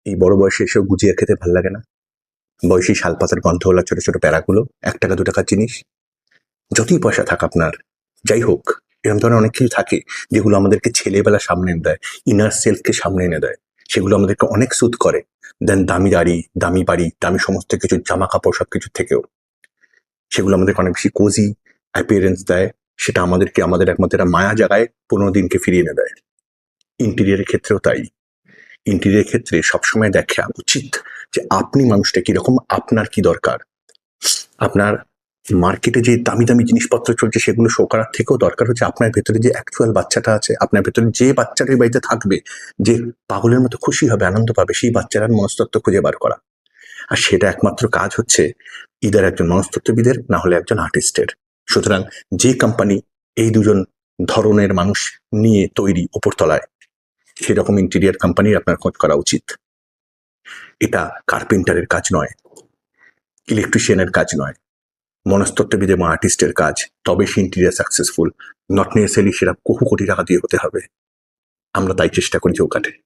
এই বড় বয়সে এসেও গুজিয়া খেতে ভাল লাগে না? বয়সী শালপাতার গন্ধওয়ালা ছোট ছোট প্যারাগুলো, ১ টাকা ২ টাকার জিনিস। যতই পয়সা থাক আপনার, যাই হোক, এরকম ধরনের অনেক কিছু থাকে যেগুলো আমাদেরকে ছেলেবেলা সামনে এনে দেয়, ইনার সেলফকে সামনে এনে দেয়। সেগুলো আমাদেরকে অনেক সুদ করে দেন দামি গাড়ি, দামি বাড়ি, দামি সমস্ত কিছু, জামা কাপড় সবকিছুর থেকেও। সেগুলো আমাদেরকে অনেক বেশি কোজি অ্যাপিয়ারেন্স দেয়। সেটা আমাদেরকে আমাদের একমাত্র একটা মায়া জাগায়, পুরোনো দিনকে ফিরিয়ে এনে দেয়। ইন্টেরিয়রের ক্ষেত্রেও তাই। ইন্টেরিয়রের ক্ষেত্রে সবসময় দেখা উচিত যে আপনি মানুষটা কিরকম, আপনার কি দরকার। আপনার মার্কেটে যে দামি দামি জিনিসপত্র চলছে সেগুলো শো করার থেকেও দরকার হচ্ছে আপনার ভেতরে যে অ্যাকচুয়াল বাচ্চাটা আছে, আপনার ভেতরে যে বাচ্চাটা বাড়িতে থাকবে, যে পাগলের মতো খুশি হবে, আনন্দ পাবে, সেই বাচ্চাটার মনস্তত্ত্ব খুঁজে বার করা। আর সেটা একমাত্র কাজ হচ্ছে ইদার একজন মনস্তত্ত্ববিদের, না হলে একজন আর্টিস্টের। সুতরাং যে কোম্পানি এই দুজন ধরনের মানুষ নিয়ে তৈরি উপরতলায়, সেরকম ইন্টেরিয়ার কোম্পানির আপনার খোঁজ করা উচিত। এটা কার্পেন্টারের কাজ নয়, ইলেকট্রিশিয়ানের কাজ নয়, মনস্তত্ত্ববিদ এবং আর্টিস্টের কাজ। তবে সে ইন্টেরিয়ার সাকসেসফুল, নট নেসেসারি সেটা বহু কোটি টাকা দিয়ে হতে হবে। আমরা তাই চেষ্টা করি চৌকাঠে।